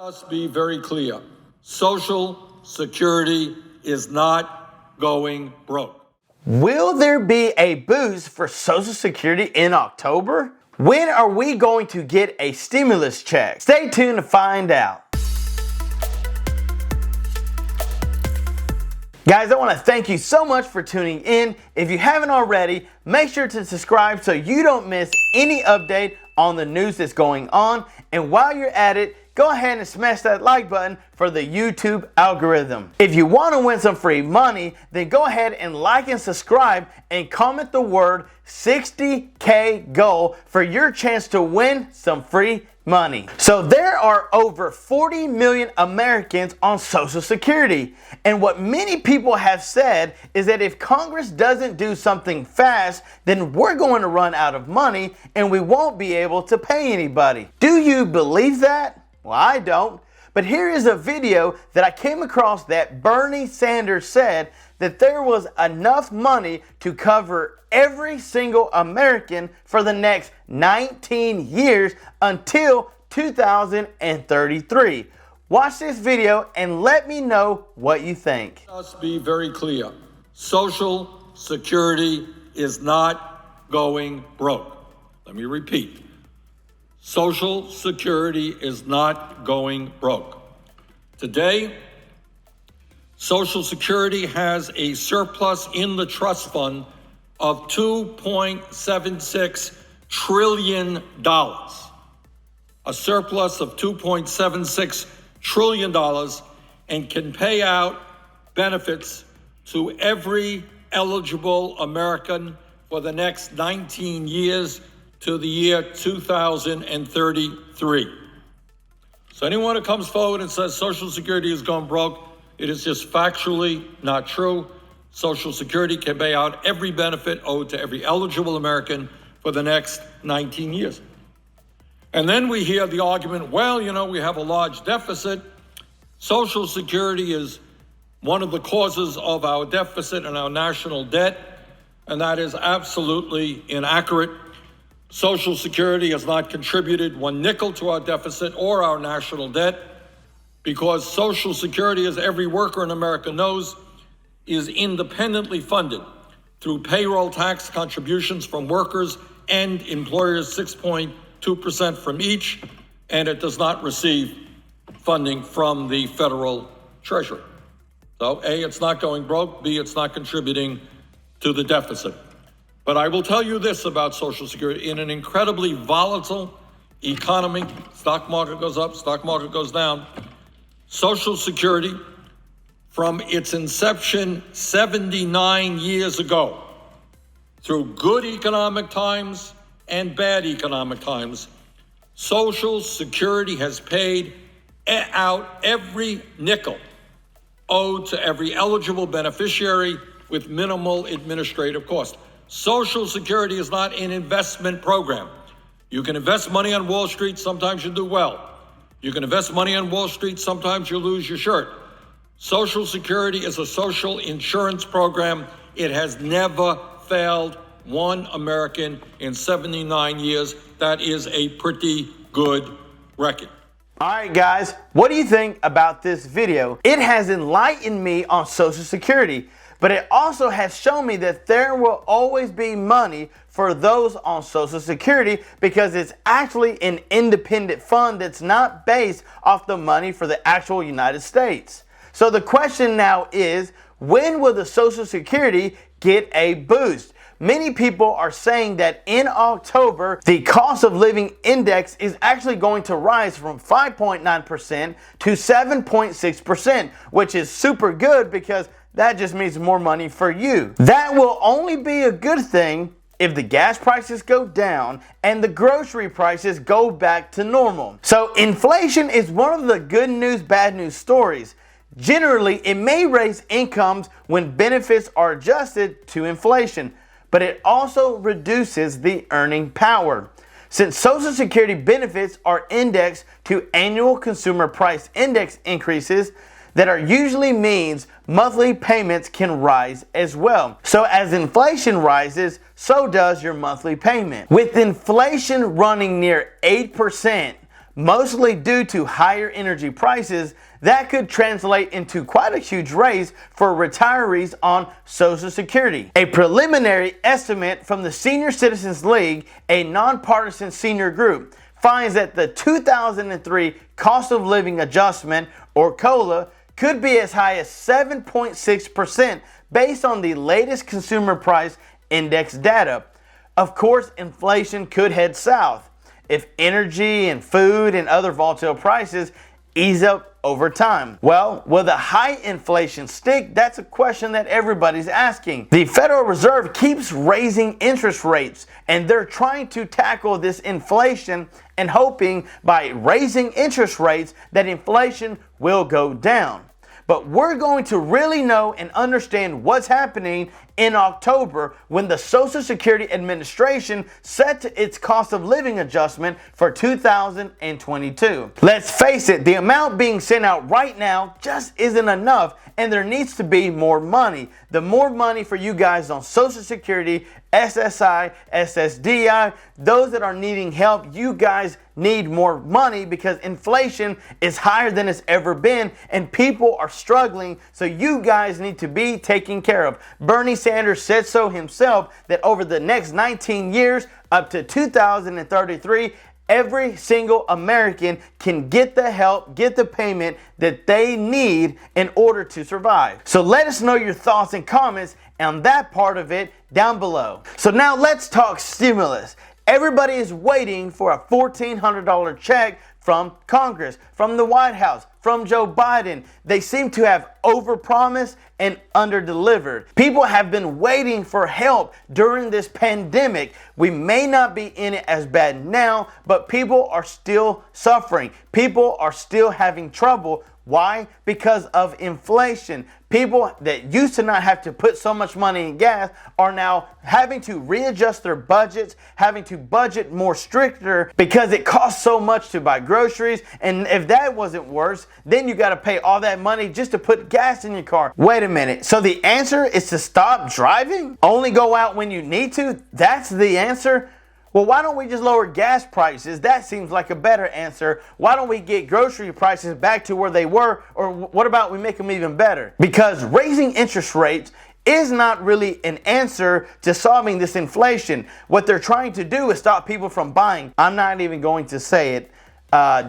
Let's be very clear. Social Security is not going broke. Will there be a boost for Social Security in October? When are we going to get a stimulus check? Stay tuned to find out. Guys, I want to thank you so much for tuning in. If you haven't already, make sure to subscribe so you don't miss any update on the news that's going on. And while you're at it, go ahead and smash that like button for the YouTube algorithm. If you want to win some free money, then go ahead and like and subscribe and comment the word 60K goal for your chance to win some free money. So there are over 40 million Americans on Social Security. And what many people have said is that if Congress doesn't do something fast, then we're going to run out of money and we won't be able to pay anybody. Do you believe that? Well, I don't. But here is a video that I came across that Bernie Sanders said that there was enough money to cover every single American for the next 19 years until 2033. Watch this video and let me know what you think. Let's be very clear. Social Security is not going broke. Let me repeat. Social Security is not going broke. Today, Social Security has a surplus in the trust fund of $2.76 trillion. A surplus of $2.76 trillion and can pay out benefits to every eligible American for the next 19 years to the year 2033. So anyone who comes forward and says Social Security is going broke, it is just factually not true. Social Security can pay out every benefit owed to every eligible American for the next 19 years. And then we hear the argument, well, you know, we have a large deficit. Social Security is one of the causes of our deficit and our national debt, and that is absolutely inaccurate. Social Security has not contributed one nickel to our deficit or our national debt because Social Security, as every worker in America knows, is independently funded through payroll tax contributions from workers and employers, 6.2% from each, and it does not receive funding from the federal treasury. So A, it's not going broke, B, it's not contributing to the deficit. But I will tell you this about Social Security. In an incredibly volatile economy, stock market goes up, stock market goes down, Social Security, from its inception 79 years ago, through good economic times and bad economic times, Social Security has paid out every nickel owed to every eligible beneficiary with minimal administrative cost. Social Security is not an investment program. You can invest money on Wall Street, sometimes you do well. You can invest money on Wall Street, sometimes you lose your shirt. Social Security is a social insurance program. It has never failed one American in 79 years. That is a pretty good record. All right, guys, what do you think about this video? It has enlightened me on Social Security. But it also has shown me that there will always be money for those on Social Security because it's actually an independent fund that's not based off the money for the actual United States. So the question now is, when will the Social Security get a boost? Many people are saying that in October, the cost of living index is actually going to rise from 5.9% to 7.6%, which is super good because that just means more money for you. That will only be a good thing if the gas prices go down and the grocery prices go back to normal. So inflation is one of the good news, bad news stories. Generally, it may raise incomes when benefits are adjusted to inflation, but it also reduces the earning power. Since Social Security benefits are indexed to annual consumer price index increases, that are usually means monthly payments can rise as well. So as inflation rises, so does your monthly payment. With inflation running near 8%, mostly due to higher energy prices that could translate into quite a huge raise for retirees on Social Security. A preliminary estimate from the Senior Citizens League, a nonpartisan senior group, finds that the 2003 cost of living adjustment, or COLA, could be as high as 7.6% based on the latest consumer price index data. Of course, inflation could head south if energy and food and other volatile prices ease up over time. Well, will the high inflation stick? That's a question that everybody's asking. The Federal Reserve keeps raising interest rates, and they're trying to tackle this inflation and hoping by raising interest rates that inflation will go down. But we're going to really know and understand what's happening in October when the Social Security Administration sets its cost of living adjustment for 2022. Let's face it, the amount being sent out right now just isn't enough, and there needs to be more money. The more money for you guys on Social Security, SSI, SSDI, those that are needing help, you guys need more money because inflation is higher than it's ever been and people are struggling, so you guys need to be taken care of. Bernie Sanders said so himself that over the next 19 years up to 2033, every single American can get the help, get the payment that they need in order to survive. So let us know your thoughts and comments on that part of it down below. So now let's talk stimulus. Everybody is waiting for a $1,400 check from Congress, from the White House, from Joe Biden. They seem to have overpromised and underdelivered. People have been waiting for help during this pandemic. We may not be in it as bad now, but people are still suffering. People are still having trouble. Why? Because of inflation. People that used to not have to put so much money in gas are now having to readjust their budgets, having to budget more stricter because it costs so much to buy groceries. And if that wasn't worse, then you got to pay all that money just to put gas in your car. Wait a minute. So the answer is to stop driving? Only go out when you need to? That's the answer? Well, why don't we just lower gas prices? That seems like a better answer. Why don't we get grocery prices back to where they were? Or what about we make them even better? Because raising interest rates is not really an answer to solving this inflation. What they're trying to do is stop people from buying. I'm not even going to say it.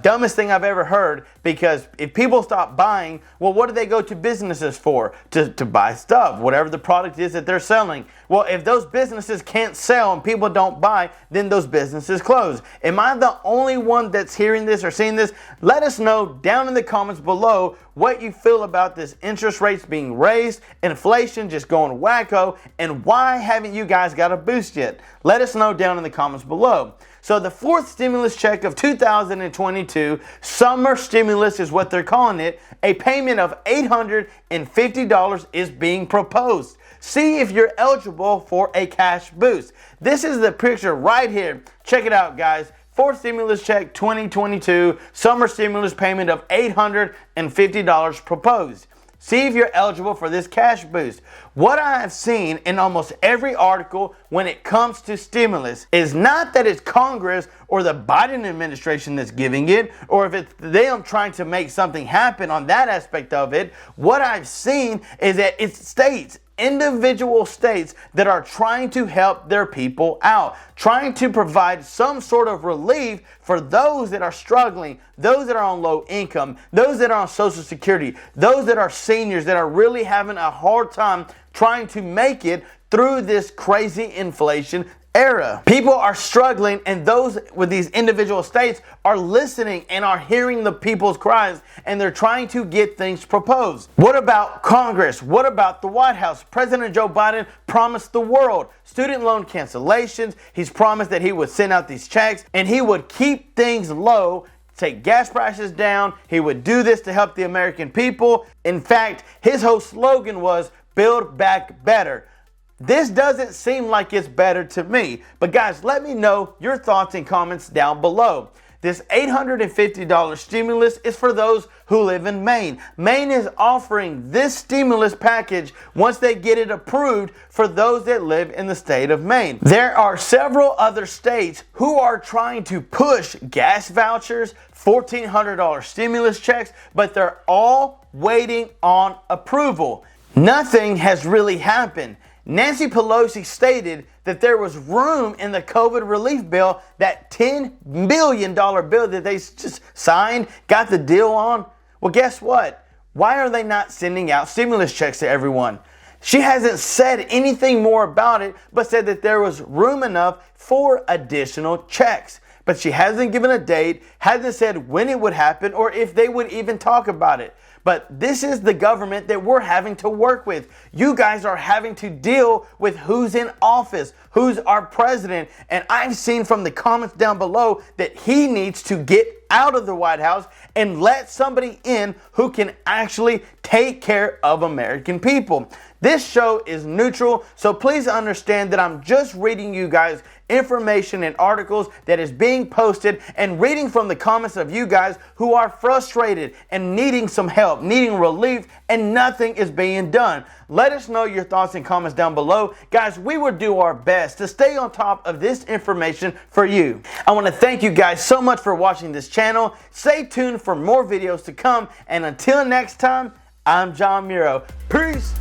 Dumbest thing I've ever heard, because if people stop buying, well, what do they go to businesses for? To buy stuff, whatever the product is that they're selling. Well, if those businesses can't sell and people don't buy, then those businesses close. Am I the only one that's hearing this or seeing this? Let us know down in the comments below what you feel about this interest rates being raised, inflation just going wacko, and why haven't you guys got a boost yet? Let us know down in the comments below. So the fourth stimulus check of 2022, summer stimulus is what they're calling it, a payment of $850 is being proposed. See if you're eligible for a cash boost. This is the picture right here. Check it out, guys. Fourth stimulus check 2022, summer stimulus payment of $850 proposed. See if you're eligible for this cash boost. What I have seen in almost every article when it comes to stimulus is not that it's Congress or the Biden administration that's giving it, or if it's them trying to make something happen on that aspect of it. What I've seen is that it's states, individual states that are trying to help their people out, trying to provide some sort of relief for those that are struggling, those that are on low income, those that are on Social Security, those that are seniors that are really having a hard time trying to make it through this crazy inflation era. People are struggling, and those with these individual states are listening and are hearing the people's cries, and they're trying to get things proposed. What about Congress? What about the White House? President Joe Biden promised the world student loan cancellations. He's promised that he would send out these checks and he would keep things low, take gas prices down. He would do this to help the American people. In fact, his whole slogan was "Build Back Better." This doesn't seem like it's better to me. But guys, let me know your thoughts and comments down below. This $850 stimulus is for those who live in Maine. Maine is offering this stimulus package once they get it approved for those that live in the state of Maine. There are several other states who are trying to push gas vouchers, $1,400 stimulus checks, but they're all waiting on approval. Nothing has really happened. Nancy Pelosi stated that there was room in the COVID relief bill, that $10 billion bill that they just signed, got the deal on. Well, guess what? Why are they not sending out stimulus checks to everyone? She hasn't said anything more about it, but said that there was room enough for additional checks. But she hasn't given a date, hasn't said when it would happen or if they would even talk about it. But this is the government that we're having to work with. You guys are having to deal with who's in office, who's our president. And I've seen from the comments down below that he needs to get out of the White House and let somebody in who can actually take care of American people. This show is neutral, so please understand that I'm just reading you guys information and articles that is being posted and reading from the comments of you guys who are frustrated and needing some help, needing relief, and nothing is being done. Let us know your thoughts and comments down below. Guys, we will do our best to stay on top of this information for you. I want to thank you guys so much for watching this channel. Stay tuned for more videos to come, and until next time, I'm John Muro. Peace.